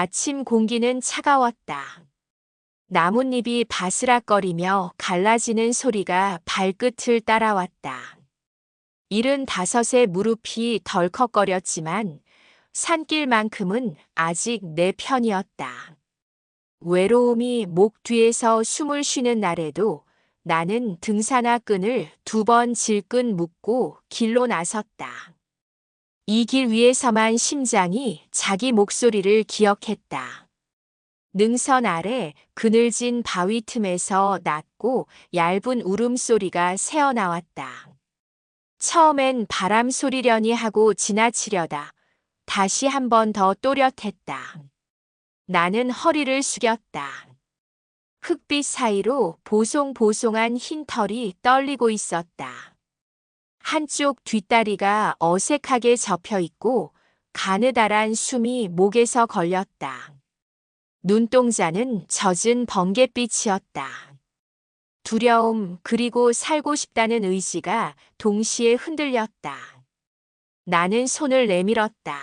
아침 공기는 차가웠다. 나뭇잎이 바스락거리며 갈라지는 소리가 발끝을 따라왔다. 75의 무릎이 덜컥거렸지만 산길만큼은 아직 내 편이었다. 외로움이 목 뒤에서 숨을 쉬는 날에도 나는 등산화 끈을 2번 질끈 묶고 길로 나섰다. 이 길 위에서만 심장이 자기 목소리를 기억했다. 능선 아래 그늘진 바위 틈에서 낮고 얇은 울음소리가 새어나왔다. 처음엔 바람 소리려니 하고 지나치려다 다시 한 번 더 또렷했다. 나는 허리를 숙였다. 흙빛 사이로 보송보송한 흰 털이 떨리고 있었다. 한쪽 뒷다리가 어색하게 접혀 있고 가느다란 숨이 목에서 걸렸다. 눈동자는 젖은 번갯빛이었다. 두려움 그리고 살고 싶다는 의지가 동시에 흔들렸다. 나는 손을 내밀었다.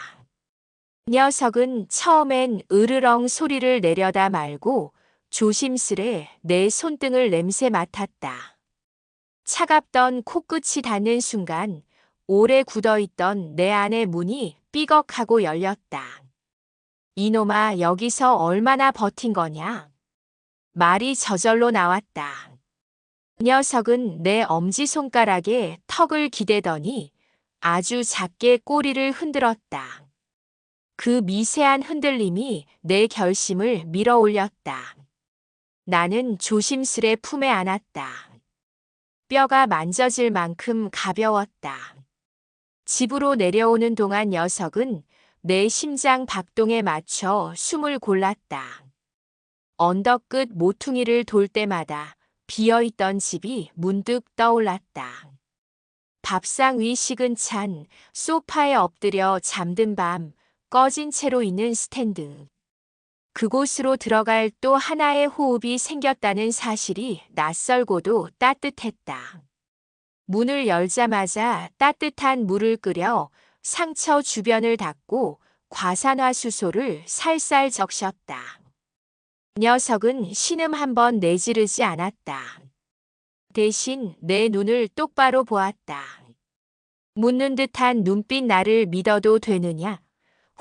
녀석은 처음엔 으르렁 소리를 내려다 말고 조심스레 내 손등을 냄새 맡았다. 차갑던 코끝이 닿는 순간 오래 굳어있던 내 안의 문이 삐걱하고 열렸다. 이놈아, 여기서 얼마나 버틴 거냐? 말이 저절로 나왔다. 녀석은 내 엄지손가락에 턱을 기대더니 아주 작게 꼬리를 흔들었다. 그 미세한 흔들림이 내 결심을 밀어 올렸다. 나는 조심스레 품에 안았다. 뼈가 만져질 만큼 가벼웠다. 집으로 내려오는 동안 녀석은 내 심장 박동에 맞춰 숨을 골랐다. 언덕 끝 모퉁이를 돌 때마다 비어있던 집이 문득 떠올랐다. 밥상 위 식은 찬 소파에 엎드려 잠든 밤 꺼진 채로 있는 스탠드. 그곳으로 들어갈 또 하나의 호흡이 생겼다는 사실이 낯설고도 따뜻했다. 문을 열자마자 따뜻한 물을 끓여 상처 주변을 닦고 과산화수소를 살살 적셨다. 녀석은 신음 한 번 내지르지 않았다. 대신 내 눈을 똑바로 보았다. 묻는 듯한 눈빛 나를 믿어도 되느냐?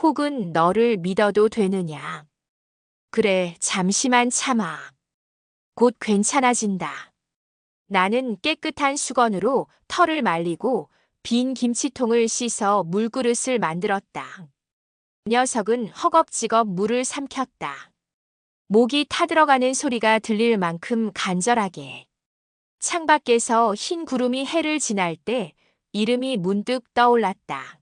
혹은 너를 믿어도 되느냐? 그래, 잠시만 참아. 곧 괜찮아진다. 나는 깨끗한 수건으로 털을 말리고 빈 김치통을 씻어 물그릇을 만들었다. 녀석은 허겁지겁 물을 삼켰다. 목이 타들어가는 소리가 들릴 만큼 간절하게. 창밖에서 흰 구름이 해를 지날 때 이름이 문득 떠올랐다.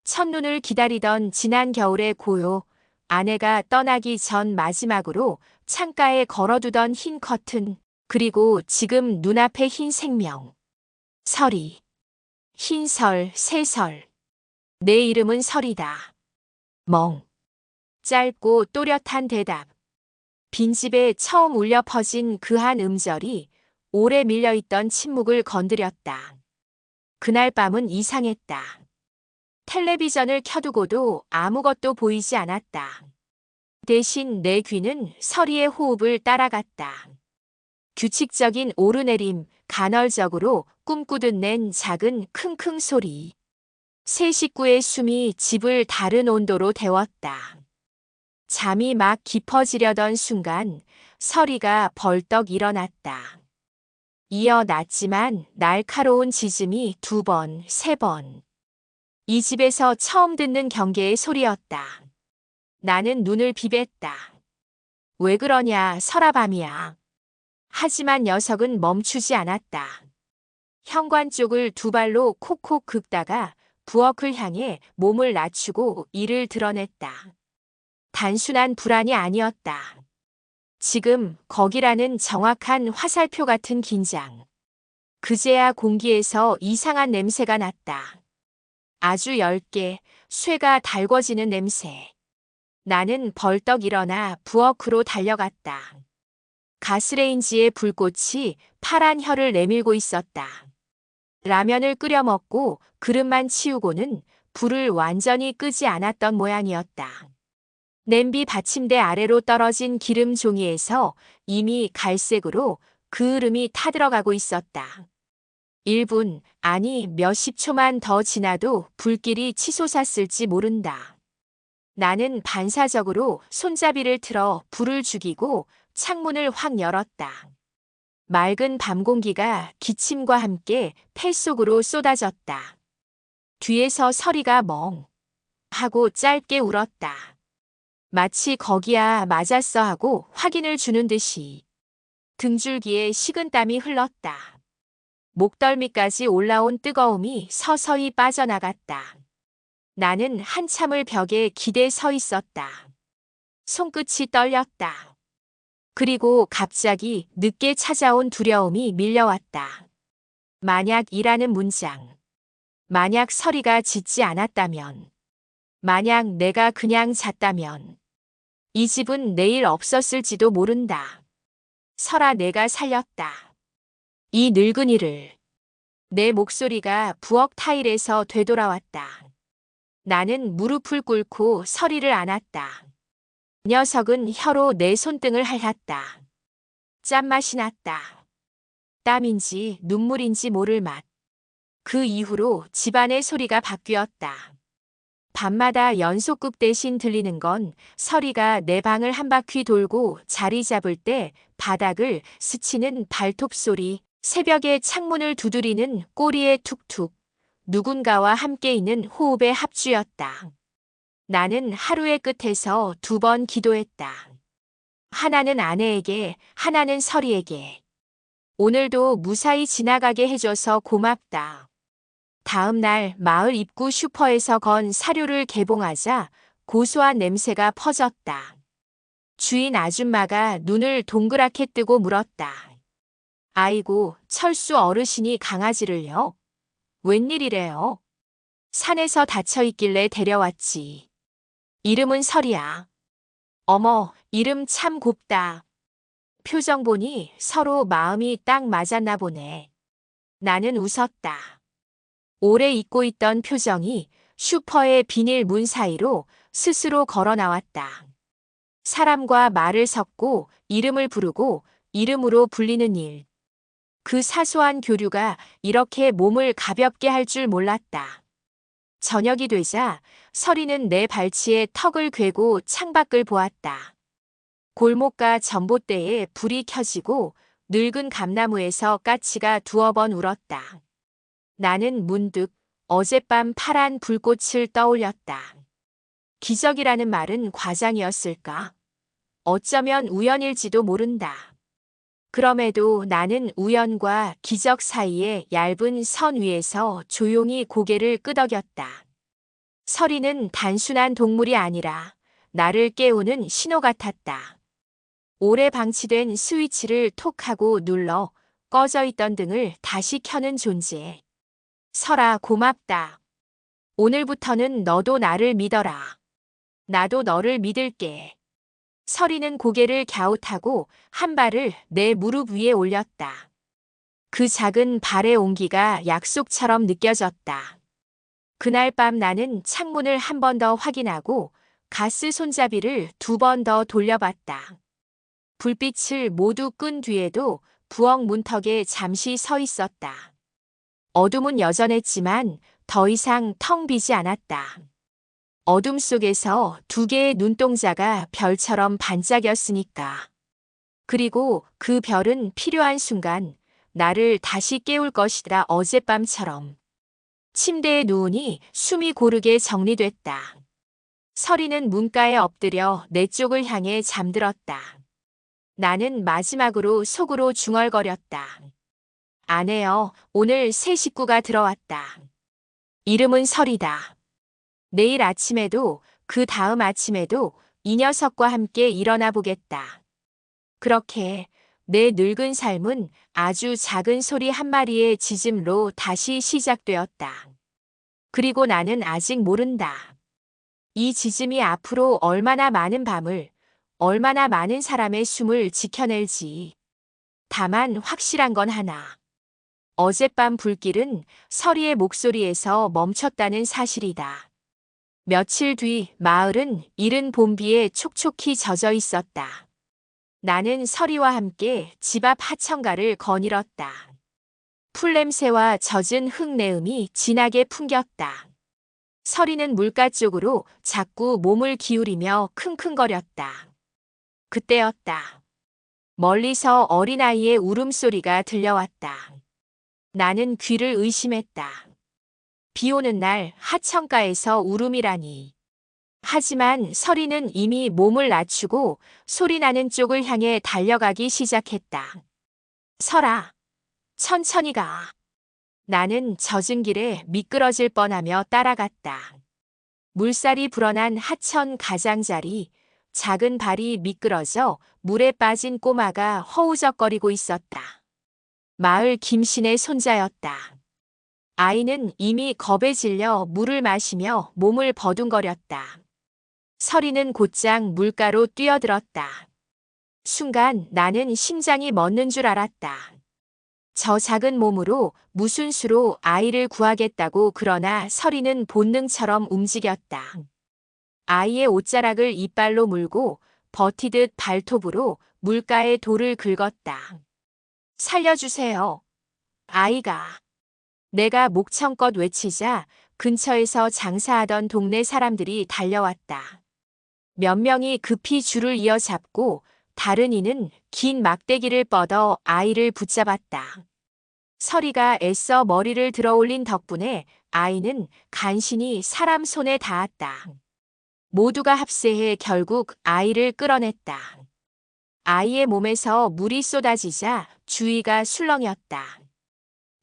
첫눈을 기다리던 지난 겨울의 고요, 아내가 떠나기 전 마지막으로 창가에 걸어두던 흰 커튼, 그리고 지금 눈앞의 흰 생명. 설이. 흰설, 새설. 내 이름은 설이다. 멍. 짧고 또렷한 대답. 빈집에 처음 울려 퍼진 그 한 음절이 오래 밀려있던 침묵을 건드렸다. 그날 밤은 이상했다. 텔레비전을 켜두고도 아무것도 보이지 않았다. 대신 내 귀는 설이의 호흡을 따라갔다. 규칙적인 오르내림, 간헐적으로 꿈꾸듯 낸 작은 킁킁 소리. 새 식구의 숨이 집을 다른 온도로 데웠다. 잠이 막 깊어지려던 순간 설이가 벌떡 일어났다. 이어 낮지만 날카로운 짖음이 2번, 3번. 이 집에서 처음 듣는 경계의 소리였다. 나는 눈을 비볐다. 왜 그러냐, 설아밤이야. 하지만 녀석은 멈추지 않았다. 현관 쪽을 2발로 콕콕 긁다가 부엌을 향해 몸을 낮추고 이를 드러냈다. 단순한 불안이 아니었다. 지금 거기라는 정확한 화살표 같은 긴장. 그제야 공기에서 이상한 냄새가 났다. 아주 엷게 쇠가 달궈지는 냄새. 나는 벌떡 일어나 부엌으로 달려갔다. 가스레인지의 불꽃이 파란 혀를 내밀고 있었다. 라면을 끓여 먹고 그릇만 치우고는 불을 완전히 끄지 않았던 모양이었다. 냄비 받침대 아래로 떨어진 기름 종이에서 이미 갈색으로 그을음이 타들어가고 있었다. 1분, 아니 몇십 초만 더 지나도 불길이 치솟았을지 모른다. 나는 반사적으로 손잡이를 틀어 불을 죽이고 창문을 확 열었다. 맑은 밤 공기가 기침과 함께 폐 속으로 쏟아졌다. 뒤에서 서리가 멍 하고 짧게 울었다. 마치 거기야 맞았어 하고 확인을 주는 듯이 등줄기에 식은땀이 흘렀다. 목덜미까지 올라온 뜨거움이 서서히 빠져나갔다. 나는 한참을 벽에 기대 서 있었다. 손끝이 떨렸다. 그리고 갑자기 늦게 찾아온 두려움이 밀려왔다. 만약이라는 문장. 만약 서리가 짖지 않았다면. 만약 내가 그냥 잤다면. 이 집은 내일 없었을지도 모른다. 설아, 내가 살렸다. 이 늙은이를. 내 목소리가 부엌 타일에서 되돌아왔다. 나는 무릎을 꿇고 서리를 안았다. 녀석은 혀로 내 손등을 핥았다. 짠맛이 났다. 땀인지 눈물인지 모를 맛. 그 이후로 집안의 소리가 바뀌었다. 밤마다 연속극 대신 들리는 건 서리가 내 방을 한 바퀴 돌고 자리 잡을 때 바닥을 스치는 발톱 소리, 새벽에 창문을 두드리는 꼬리의 툭툭, 누군가와 함께 있는 호흡의 합주였다. 나는 하루의 끝에서 2번 기도했다. 하나는 아내에게, 하나는 서리에게. 오늘도 무사히 지나가게 해줘서 고맙다. 다음 날 마을 입구 슈퍼에서 건 사료를 개봉하자 고소한 냄새가 퍼졌다. 주인 아줌마가 눈을 동그랗게 뜨고 물었다. 아이고, 철수 어르신이 강아지를요? 웬일이래요? 산에서 다쳐 있길래 데려왔지. 이름은 설이야. 어머, 이름 참 곱다. 표정 보니 서로 마음이 딱 맞았나 보네. 나는 웃었다. 오래 잊고 있던 표정이 슈퍼의 비닐 문 사이로 스스로 걸어 나왔다. 사람과 말을 섞고 이름을 부르고 이름으로 불리는 일. 그 사소한 교류가 이렇게 몸을 가볍게 할 줄 몰랐다. 저녁이 되자 서리는 내 발치에 턱을 괴고 창밖을 보았다. 골목가 전봇대에 불이 켜지고 늙은 감나무에서 까치가 2번 울었다. 나는 문득 어젯밤 파란 불꽃을 떠올렸다. 기적이라는 말은 과장이었을까? 어쩌면 우연일지도 모른다. 그럼에도 나는 우연과 기적 사이의 얇은 선 위에서 조용히 고개를 끄덕였다. 서리는 단순한 동물이 아니라 나를 깨우는 신호 같았다. 오래 방치된 스위치를 톡하고 눌러 꺼져 있던 등을 다시 켜는 존재. 설아, 고맙다. 오늘부터는 너도 나를 믿어라. 나도 너를 믿을게. 서리는 고개를 갸웃하고 한 발을 내 무릎 위에 올렸다. 그 작은 발의 온기가 약속처럼 느껴졌다. 그날 밤 나는 창문을 한 번 더 확인하고 가스 손잡이를 2번 더 돌려봤다. 불빛을 모두 끈 뒤에도 부엌 문턱에 잠시 서 있었다. 어둠은 여전했지만 더 이상 텅 비지 않았다. 어둠 속에서 2개의 눈동자가 별처럼 반짝였으니까. 그리고 그 별은 필요한 순간 나를 다시 깨울 것이다. 어젯밤처럼. 침대에 누우니 숨이 고르게 정리됐다. 서리는 문가에 엎드려 내 쪽을 향해 잠들었다. 나는 마지막으로 속으로 중얼거렸다. 아내여, 오늘 새 식구가 들어왔다. 이름은 설이다. 내일 아침에도 그 다음 아침에도 이 녀석과 함께 일어나 보겠다. 그렇게 내 늙은 삶은 아주 작은 소리 한 마리의 짖음로 다시 시작되었다. 그리고 나는 아직 모른다. 이 짖음이 앞으로 얼마나 많은 밤을, 얼마나 많은 사람의 숨을 지켜낼지. 다만 확실한 건 하나. 어젯밤 불길은 서리의 목소리에서 멈췄다는 사실이다. 며칠 뒤 마을은 이른 봄비에 촉촉히 젖어 있었다. 나는 서리와 함께 집 앞 하천가를 거닐었다. 풀냄새와 젖은 흙내음이 진하게 풍겼다. 서리는 물가 쪽으로 자꾸 몸을 기울이며 킁킁거렸다. 그때였다. 멀리서 어린아이의 울음소리가 들려왔다. 나는 귀를 의심했다. 비 오는 날 하천가에서 울음이라니. 하지만 서리는 이미 몸을 낮추고 소리나는 쪽을 향해 달려가기 시작했다. 설아, 천천히 가. 나는 젖은 길에 미끄러질 뻔하며 따라갔다. 물살이 불어난 하천 가장자리, 작은 발이 미끄러져 물에 빠진 꼬마가 허우적거리고 있었다. 마을 김신의 손자였다. 아이는 이미 겁에 질려 물을 마시며 몸을 버둥거렸다. 서리는 곧장 물가로 뛰어들었다. 순간 나는 심장이 멎는 줄 알았다. 저 작은 몸으로 무슨 수로 아이를 구하겠다고. 그러나 서리는 본능처럼 움직였다. 아이의 옷자락을 이빨로 물고 버티듯 발톱으로 물가에 돌을 긁었다. 살려주세요. 아이가. 내가 목청껏 외치자 근처에서 장사하던 동네 사람들이 달려왔다. 몇 명이 급히 줄을 이어 잡고 다른 이는 긴 막대기를 뻗어 아이를 붙잡았다. 서리가 애써 머리를 들어올린 덕분에 아이는 간신히 사람 손에 닿았다. 모두가 합세해 결국 아이를 끌어냈다. 아이의 몸에서 물이 쏟아지자 주위가 술렁였다.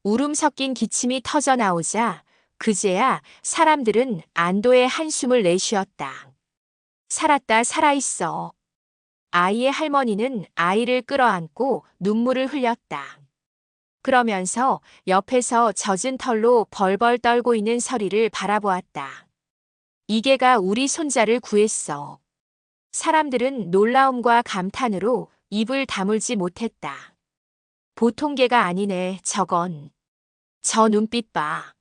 울음 섞인 기침이 터져 나오자 그제야 사람들은 안도의 한숨을 내쉬었다. 살았다, 살아있어. 아이의 할머니는 아이를 끌어안고 눈물을 흘렸다. 그러면서 옆에서 젖은 털로 벌벌 떨고 있는 서리를 바라보았다. 이게가 우리 손자를 구했어. 사람들은 놀라움과 감탄으로 입을 다물지 못했다. 보통 개가 아니네, 저건. 저 눈빛 봐.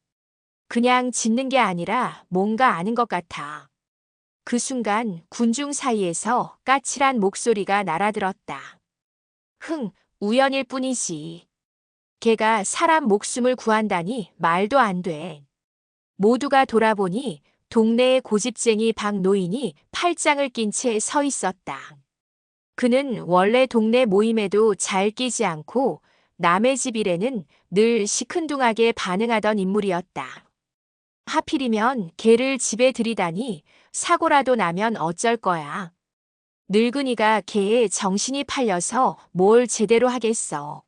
그냥 짖는 게 아니라 뭔가 아는 것 같아. 그 순간 군중 사이에서 까칠한 목소리가 날아들었다. 우연일 뿐이지. 걔가 사람 목숨을 구한다니 말도 안 돼. 모두가 돌아보니 동네의 고집쟁이 박노인이 팔짱을 낀 채 서 있었다. 그는 원래 동네 모임에도 잘 끼지 않고 남의 집 일에는 늘 시큰둥하게 반응하던 인물이었다. 하필이면 걔를 집에 들이다니 사고라도 나면 어쩔 거야. 늙은이가 걔의 정신이 팔려서 뭘 제대로 하겠어.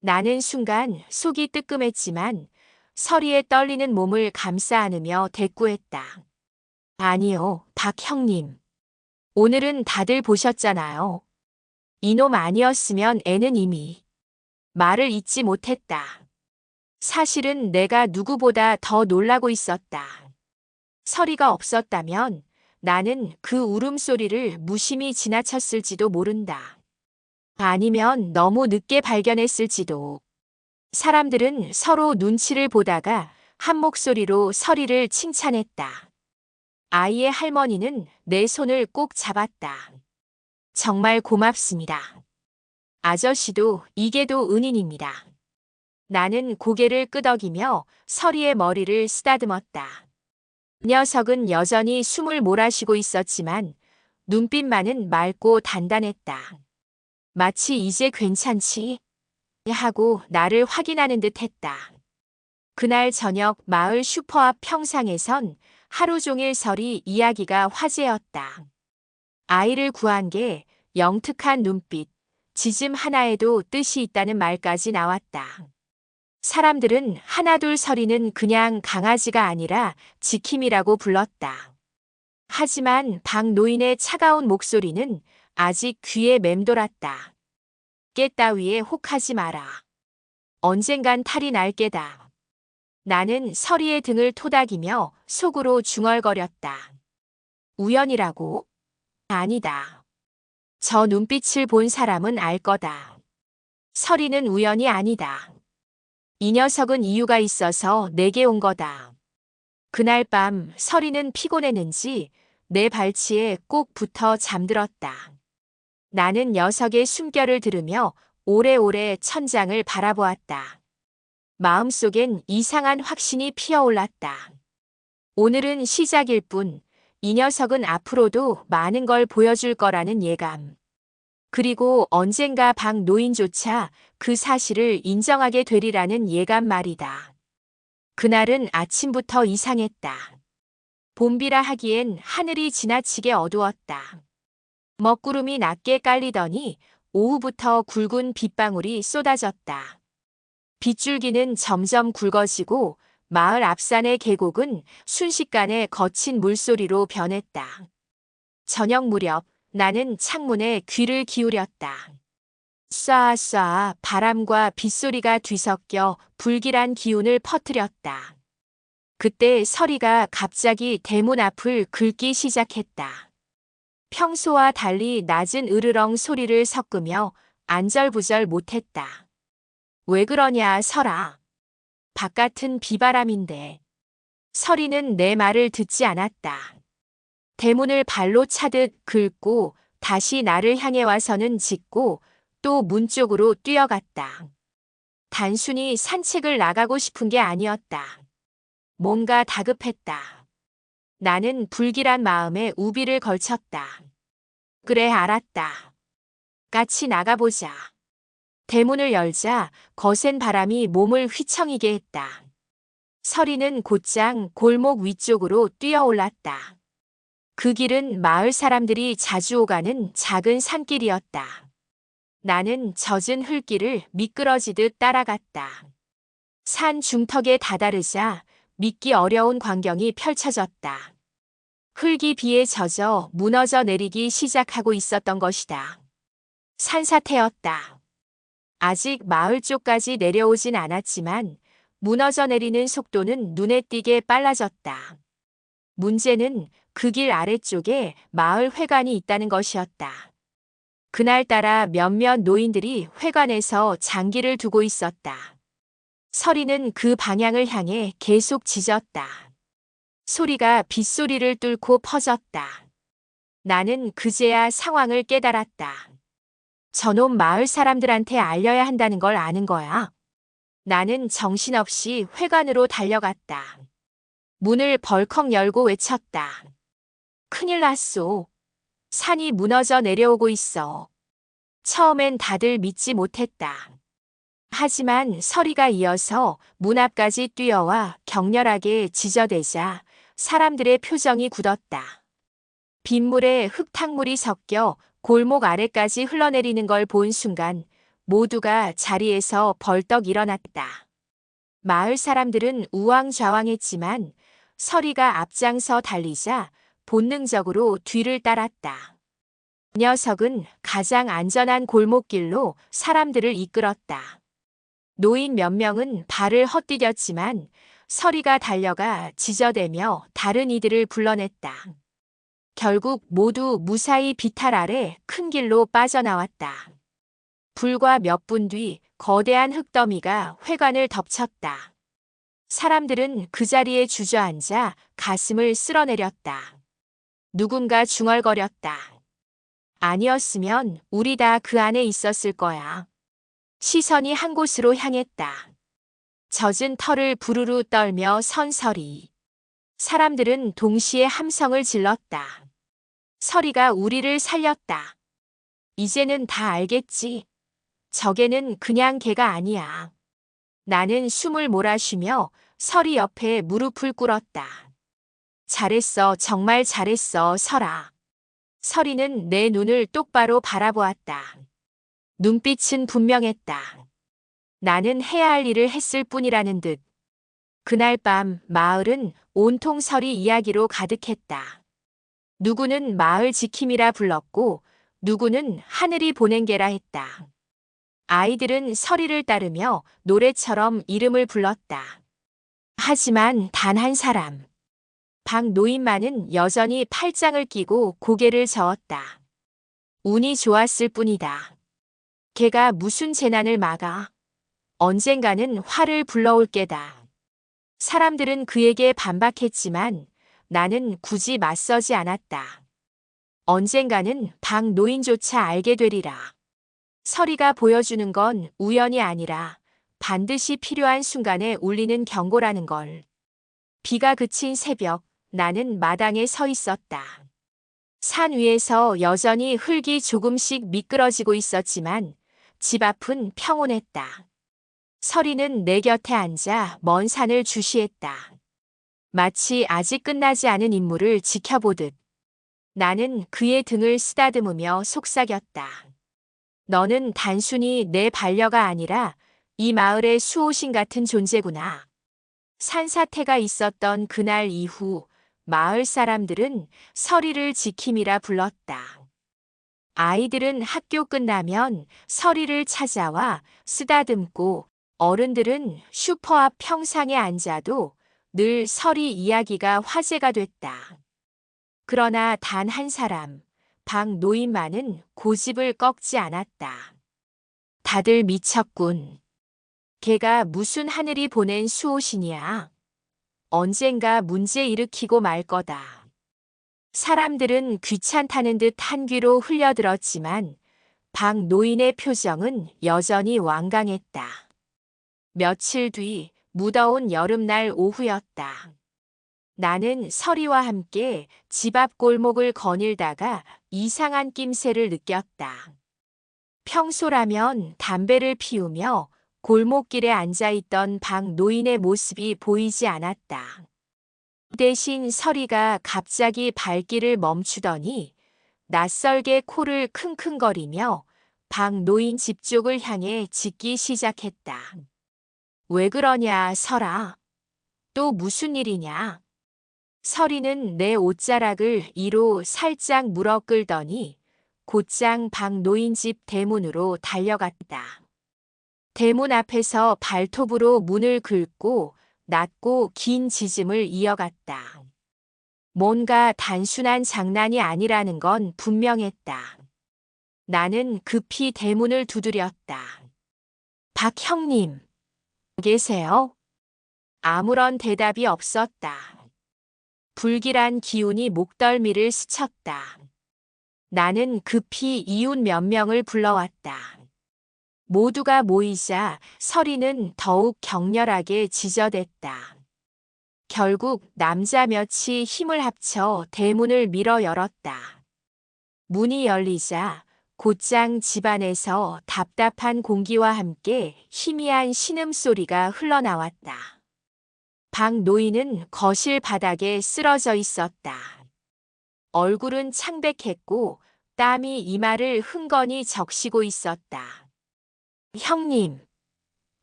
나는 순간 속이 뜨끔했지만 서리의 떨리는 몸을 감싸 안으며 대꾸했다. 아니요, 박 형님. 오늘은 다들 보셨잖아요. 이놈 아니었으면 애는 이미. 말을 잇지 못했다. 사실은 내가 누구보다 더 놀라고 있었다. 서리가 없었다면 나는 그 울음소리를 무심히 지나쳤을지도 모른다. 아니면 너무 늦게 발견했을지도. 사람들은 서로 눈치를 보다가 한 목소리로 서리를 칭찬했다. 아이의 할머니는 내 손을 꼭 잡았다. 정말 고맙습니다. 아저씨도 이게도 은인입니다. 나는 고개를 끄덕이며 서리의 머리를 쓰다듬었다. 녀석은 여전히 숨을 몰아쉬고 있었지만 눈빛만은 맑고 단단했다. 마치 이제 괜찮지? 하고 나를 확인하는 듯 했다. 그날 저녁 마을 슈퍼 앞 평상에선 하루 종일 서리 이야기가 화제였다. 아이를 구한 게 영특한 눈빛, 지짐 하나에도 뜻이 있다는 말까지 나왔다. 사람들은 하나둘 서리는 그냥 강아지가 아니라 지킴이라고 불렀다. 하지만 박 노인의 차가운 목소리는 아직 귀에 맴돌았다. 깨 따위에 혹하지 마라. 언젠간 탈이 날 게다. 나는 서리의 등을 토닥이며 속으로 중얼거렸다. 우연이라고? 아니다. 저 눈빛을 본 사람은 알 거다. 서리는 우연이 아니다. 이 녀석은 이유가 있어서 내게 온 거다. 그날 밤 서리는 피곤했는지 내 발치에 꼭 붙어 잠들었다. 나는 녀석의 숨결을 들으며 오래오래 천장을 바라보았다. 마음속엔 이상한 확신이 피어올랐다. 오늘은 시작일 뿐, 이 녀석은 앞으로도 많은 걸 보여줄 거라는 예감. 그리고 언젠가 박 노인조차 그 사실을 인정하게 되리라는 예감 말이다. 그날은 아침부터 이상했다. 봄비라 하기엔 하늘이 지나치게 어두웠다. 먹구름이 낮게 깔리더니 오후부터 굵은 빗방울이 쏟아졌다. 빗줄기는 점점 굵어지고 마을 앞산의 계곡은 순식간에 거친 물소리로 변했다. 저녁 무렵 나는 창문에 귀를 기울였다. 쏴쏴 바람과 빗소리가 뒤섞여 불길한 기운을 퍼뜨렸다. 그때 서리가 갑자기 대문 앞을 긁기 시작했다. 평소와 달리 낮은 으르렁 소리를 섞으며 안절부절 못했다. 왜 그러냐, 설아. 바깥은 비바람인데. 서리는 내 말을 듣지 않았다. 대문을 발로 차듯 긁고 다시 나를 향해 와서는 짚고 또 문 쪽으로 뛰어갔다. 단순히 산책을 나가고 싶은 게 아니었다. 뭔가 다급했다. 나는 불길한 마음에 우비를 걸쳤다. 그래, 알았다. 같이 나가보자. 대문을 열자 거센 바람이 몸을 휘청이게 했다. 서리는 곧장 골목 위쪽으로 뛰어올랐다. 그 길은 마을 사람들이 자주 오가는 작은 산길이었다. 나는 젖은 흙길을 미끄러지듯 따라갔다. 산 중턱에 다다르자 믿기 어려운 광경이 펼쳐졌다. 흙이 비에 젖어 무너져 내리기 시작하고 있었던 것이다. 산사태였다. 아직 마을 쪽까지 내려오진 않았지만 무너져 내리는 속도는 눈에 띄게 빨라졌다. 문제는 그 길 아래쪽에 마을 회관이 있다는 것이었다. 그날따라 몇몇 노인들이 회관에서 장기를 두고 있었다. 서리는 그 방향을 향해 계속 짖었다. 소리가 빗소리를 뚫고 퍼졌다. 나는 그제야 상황을 깨달았다. 저놈 마을 사람들한테 알려야 한다는 걸 아는 거야. 나는 정신없이 회관으로 달려갔다. 문을 벌컥 열고 외쳤다. 큰일 났소. 산이 무너져 내려오고 있어. 처음엔 다들 믿지 못했다. 하지만 서리가 이어서 문 앞까지 뛰어와 격렬하게 지저대자 사람들의 표정이 굳었다. 빗물에 흙탕물이 섞여 골목 아래까지 흘러내리는 걸 본 순간 모두가 자리에서 벌떡 일어났다. 마을 사람들은 우왕좌왕했지만 서리가 앞장서 달리자 본능적으로 뒤를 따랐다. 녀석은 가장 안전한 골목길로 사람들을 이끌었다. 노인 몇 명은 발을 헛디뎠지만 서리가 달려가 지저대며 다른 이들을 불러냈다. 결국 모두 무사히 비탈 아래 큰 길로 빠져나왔다. 불과 몇 분 뒤 거대한 흙더미가 회관을 덮쳤다. 사람들은 그 자리에 주저앉아 가슴을 쓸어내렸다. 누군가 중얼거렸다. 아니었으면 우리 다 그 안에 있었을 거야. 시선이 한 곳으로 향했다. 젖은 털을 부르르 떨며 선 서리. 사람들은 동시에 함성을 질렀다. 서리가 우리를 살렸다. 이제는 다 알겠지. 저게는 그냥 개가 아니야. 나는 숨을 몰아쉬며 서리 옆에 무릎을 꿇었다. 잘했어, 정말 잘했어, 설아. 서리는 내 눈을 똑바로 바라보았다. 눈빛은 분명했다. 나는 해야 할 일을 했을 뿐이라는 듯. 그날 밤 마을은 온통 서리 이야기로 가득했다. 누구는 마을 지킴이라 불렀고 누구는 하늘이 보낸 게라 했다. 아이들은 서리를 따르며 노래처럼 이름을 불렀다. 하지만 단 한 사람. 박 노인만은 여전히 팔짱을 끼고 고개를 저었다. 운이 좋았을 뿐이다. 걔가 무슨 재난을 막아. 언젠가는 화를 불러올 게다. 사람들은 그에게 반박했지만 나는 굳이 맞서지 않았다. 언젠가는 박 노인조차 알게 되리라. 서리가 보여주는 건 우연이 아니라 반드시 필요한 순간에 울리는 경고라는 걸. 비가 그친 새벽, 나는 마당에 서 있었다. 산 위에서 여전히 흙이 조금씩 미끄러지고 있었지만 집 앞은 평온했다. 서리는 내 곁에 앉아 먼 산을 주시했다. 마치 아직 끝나지 않은 임무를 지켜보듯. 나는 그의 등을 쓰다듬으며 속삭였다. 너는 단순히 내 반려가 아니라 이 마을의 수호신 같은 존재구나. 산사태가 있었던 그날 이후 마을 사람들은 서리를 지킴이라 불렀다. 아이들은 학교 끝나면 서리를 찾아와 쓰다듬고 어른들은 슈퍼 앞 평상에 앉아도 늘 서리 이야기가 화제가 됐다. 그러나 단 한 사람, 박 노인만은 고집을 꺾지 않았다. 다들 미쳤군. 걔가 무슨 하늘이 보낸 수호신이야. 언젠가 문제 일으키고 말 거다. 사람들은 귀찮다는 듯 한 귀로 흘려들었지만 박 노인의 표정은 여전히 완강했다. 며칠 뒤 무더운 여름날 오후였다. 나는 서리와 함께 집 앞 골목을 거닐다가 이상한 낌새를 느꼈다. 평소라면 담배를 피우며 골목길에 앉아있던 박 노인의 모습이 보이지 않았다. 대신 서리가 갑자기 발길을 멈추더니 낯설게 코를 킁킁거리며 박 노인 집 쪽을 향해 짖기 시작했다. 왜 그러냐, 설아. 또 무슨 일이냐? 서리는 내 옷자락을 이로 살짝 물어 끌더니 곧장 박 노인 집 대문으로 달려갔다. 대문 앞에서 발톱으로 문을 긁고 낮고 긴 짖음을 이어갔다. 뭔가 단순한 장난이 아니라는 건 분명했다. 나는 급히 대문을 두드렸다. 박 형님, 계세요? 아무런 대답이 없었다. 불길한 기운이 목덜미를 스쳤다. 나는 급히 이웃 몇 명을 불러왔다. 모두가 모이자 서리는 더욱 격렬하게 지저댔다. 결국 남자 몇이 힘을 합쳐 대문을 밀어 열었다. 문이 열리자 곧장 집안에서 답답한 공기와 함께 희미한 신음소리가 흘러나왔다. 박 노인은 거실 바닥에 쓰러져 있었다. 얼굴은 창백했고 땀이 이마를 흥건히 적시고 있었다. 형님,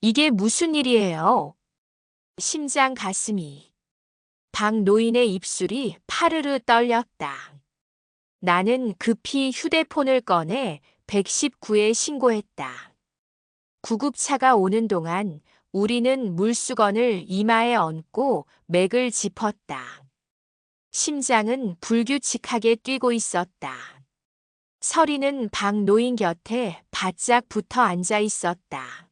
이게 무슨 일이에요? 심장 가슴이. 박 노인의 입술이 파르르 떨렸다. 나는 급히 휴대폰을 꺼내 119에 신고했다. 구급차가 오는 동안 우리는 물수건을 이마에 얹고 맥을 짚었다. 심장은 불규칙하게 뛰고 있었다. 서리는 박 노인 곁에 바짝 붙어 앉아 있었다.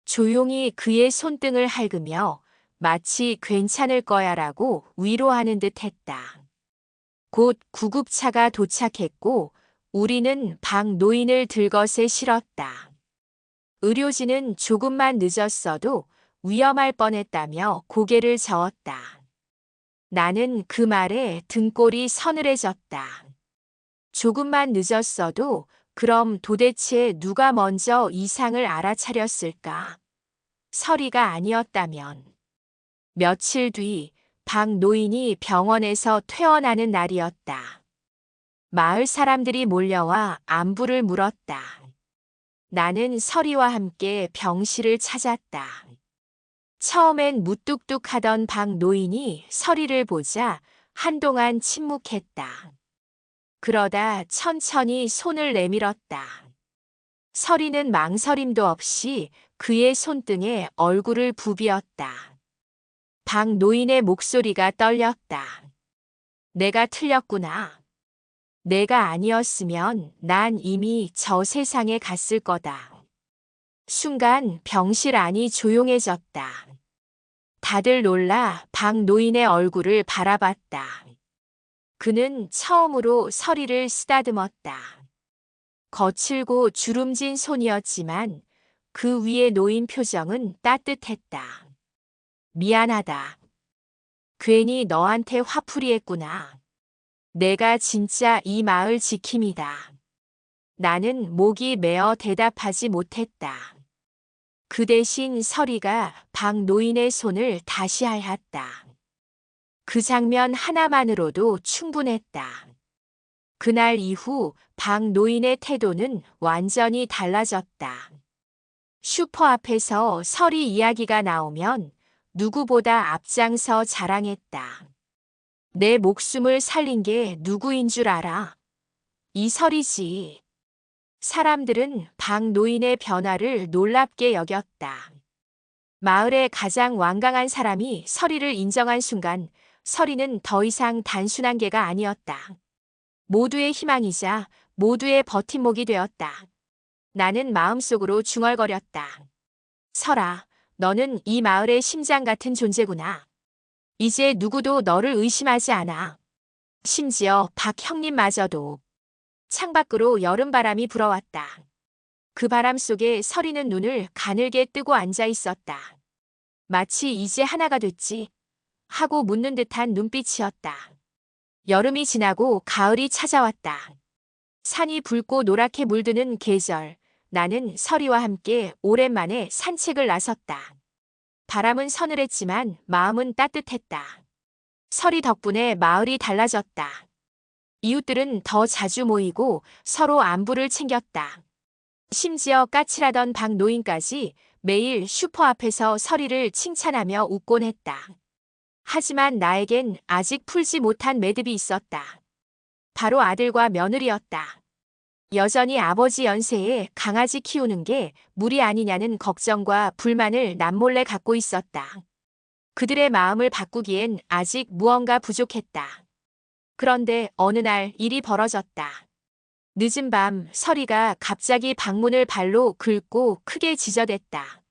조용히 그의 손등을 핥으며 마치 괜찮을 거야라고 위로하는 듯 했다. 곧 구급차가 도착했고 우리는 박 노인을 들것에 실었다. 의료진은 조금만 늦었어도 위험할 뻔했다며 고개를 저었다. 나는 그 말에 등골이 서늘해졌다. 조금만 늦었어도 그럼 도대체 누가 먼저 이상을 알아차렸을까? 서리가 아니었다면. 며칠 뒤 박 노인이 병원에서 퇴원하는 날이었다. 마을 사람들이 몰려와 안부를 물었다. 나는 서리와 함께 병실을 찾았다. 처음엔 무뚝뚝하던 박 노인이 서리를 보자 한동안 침묵했다. 그러다 천천히 손을 내밀었다. 서리는 망설임도 없이 그의 손등에 얼굴을 부비었다. 박 노인의 목소리가 떨렸다. 내가 틀렸구나. 내가 아니었으면 난 이미 저 세상에 갔을 거다. 순간 병실 안이 조용해졌다. 다들 놀라 박 노인의 얼굴을 바라봤다. 그는 처음으로 서리를 쓰다듬었다. 거칠고 주름진 손이었지만 그 위에 놓인 표정은 따뜻했다. 미안하다. 괜히 너한테 화풀이했구나. 내가 진짜 이 마을 지킴이다. 나는 목이 메어 대답하지 못했다. 그 대신 서리가 박 노인의 손을 다시 핥았다. 그 장면 하나만으로도 충분했다. 그날 이후 박 노인의 태도는 완전히 달라졌다. 슈퍼 앞에서 서리 이야기가 나오면 누구보다 앞장서 자랑했다. 내 목숨을 살린 게 누구인 줄 알아? 이 설이지. 사람들은 박 노인의 변화를 놀랍게 여겼다. 마을의 가장 완강한 사람이 서리를 인정한 순간 서리는 더 이상 단순한 개가 아니었다. 모두의 희망이자 모두의 버팀목이 되었다. 나는 마음속으로 중얼거렸다. 설아, 너는 이 마을의 심장 같은 존재구나. 이제 누구도 너를 의심하지 않아. 심지어 박 형님마저도. 창밖으로 여름바람이 불어왔다. 그 바람 속에 서리는 눈을 가늘게 뜨고 앉아 있었다. 마치 이제 하나가 됐지 하고 묻는 듯한 눈빛이었다. 여름이 지나고 가을이 찾아왔다. 산이 붉고 노랗게 물드는 계절, 나는 서리와 함께 오랜만에 산책을 나섰다. 바람은 서늘했지만 마음은 따뜻했다. 서리 덕분에 마을이 달라졌다. 이웃들은 더 자주 모이고 서로 안부를 챙겼다. 심지어 까칠하던 박 노인까지 매일 슈퍼 앞에서 서리를 칭찬하며 웃곤 했다. 하지만 나에겐 아직 풀지 못한 매듭이 있었다. 바로 아들과 며느리였다. 여전히 아버지 연세에 강아지 키우는 게 무리 아니냐는 걱정과 불만을 남몰래 갖고 있었다. 그들의 마음을 바꾸기엔 아직 무언가 부족했다. 그런데 어느 날 일이 벌어졌다. 늦은 밤 서리가 갑자기 방문을 발로 긁고 크게 지저댔다.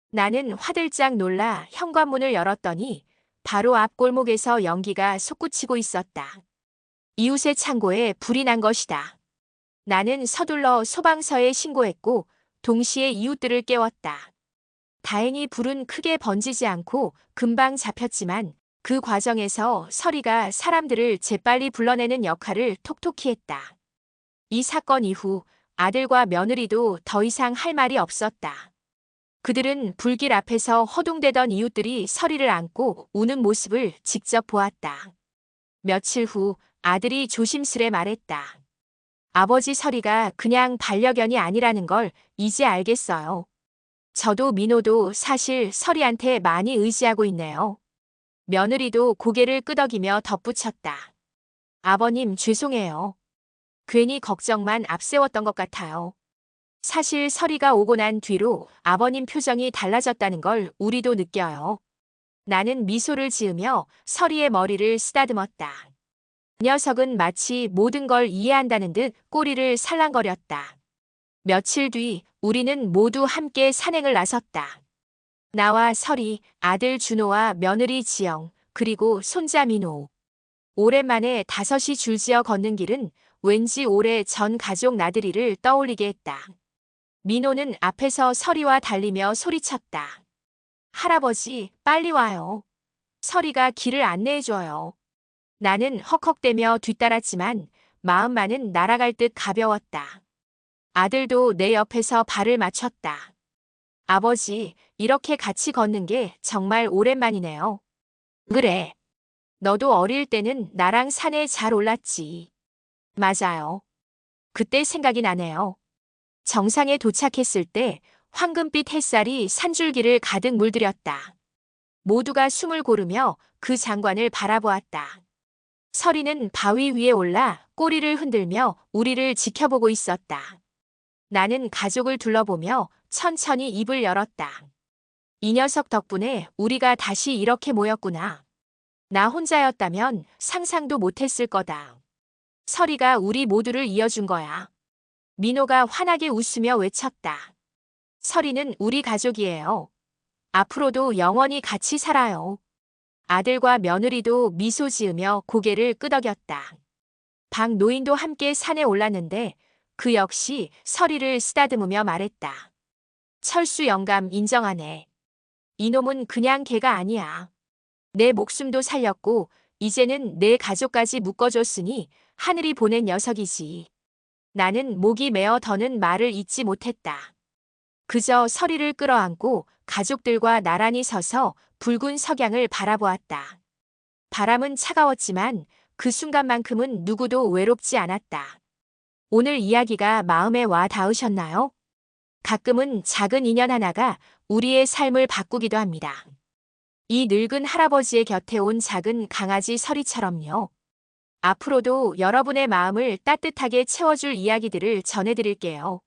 나는 화들짝 놀라 현관문을 열었더니 바로 앞 골목에서 연기가 솟구치고 있었다. 이웃의 창고에 불이 난 것이다. 나는 서둘러 소방서에 신고했고 동시에 이웃들을 깨웠다. 다행히 불은 크게 번지지 않고 금방 잡혔지만 그 과정에서 서리가 사람들을 재빨리 불러내는 역할을 톡톡히 했다. 이 사건 이후 아들과 며느리도 더 이상 할 말이 없었다. 그들은 불길 앞에서 허둥대던 이웃들이 서리를 안고 우는 모습을 직접 보았다. 며칠 후 아들이 조심스레 말했다. 아버지 서리가 그냥 반려견이 아니라는 걸 이제 알겠어요. 저도 민호도 사실 서리한테 많이 의지하고 있네요. 며느리도 고개를 끄덕이며 덧붙였다. 아버님 죄송해요. 괜히 걱정만 앞세웠던 것 같아요. 사실 서리가 오고 난 뒤로 아버님 표정이 달라졌다는 걸 우리도 느껴요. 나는 미소를 지으며 서리의 머리를 쓰다듬었다. 녀석은 마치 모든 걸 이해한다는 듯 꼬리를 살랑거렸다. 며칠 뒤 우리는 모두 함께 산행을 나섰다. 나와 설이, 아들 준호와 며느리 지영, 그리고 손자 민호. 오랜만에 다섯이 줄지어 걷는 길은 왠지 오래 전 가족 나들이를 떠올리게 했다. 민호는 앞에서 설이와 달리며 소리쳤다. 할아버지, 빨리 와요. 설이가 길을 안내해줘요. 나는 헉헉대며 뒤따랐지만 마음만은 날아갈 듯 가벼웠다. 아들도 내 옆에서 발을 맞췄다. 아버지, 이렇게 같이 걷는 게 정말 오랜만이네요. 그래. 너도 어릴 때는 나랑 산에 잘 올랐지. 맞아요. 그때 생각이 나네요. 정상에 도착했을 때 황금빛 햇살이 산줄기를 가득 물들였다. 모두가 숨을 고르며 그 장관을 바라보았다. 서리는 바위 위에 올라 꼬리를 흔들며 우리를 지켜보고 있었다. 나는 가족을 둘러보며 천천히 입을 열었다. 이 녀석 덕분에 우리가 다시 이렇게 모였구나. 나 혼자였다면 상상도 못했을 거다. 서리가 우리 모두를 이어준 거야. 민호가 환하게 웃으며 외쳤다. 서리는 우리 가족이에요. 앞으로도 영원히 같이 살아요. 아들과 며느리도 미소 지으며 고개를 끄덕였다. 박 노인도 함께 산에 올랐는데 그 역시 서리를 쓰다듬으며 말했다. 철수 영감 인정하네. 이놈은 그냥 개가 아니야. 내 목숨도 살렸고 이제는 내 가족까지 묶어줬으니 하늘이 보낸 녀석이지. 나는 목이 메어 더는 말을 잇지 못했다. 그저 서리를 끌어안고 가족들과 나란히 서서 붉은 석양을 바라보았다. 바람은 차가웠지만 그 순간만큼은 누구도 외롭지 않았다. 오늘 이야기가 마음에 와 닿으셨나요? 가끔은 작은 인연 하나가 우리의 삶을 바꾸기도 합니다. 이 늙은 할아버지의 곁에 온 작은 강아지 서리처럼요. 앞으로도 여러분의 마음을 따뜻하게 채워줄 이야기들을 전해드릴게요.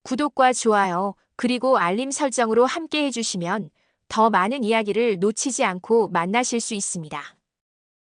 구독과 좋아요, 그리고 알림 설정으로 함께 해주시면 더 많은 이야기를 놓치지 않고 만나실 수 있습니다.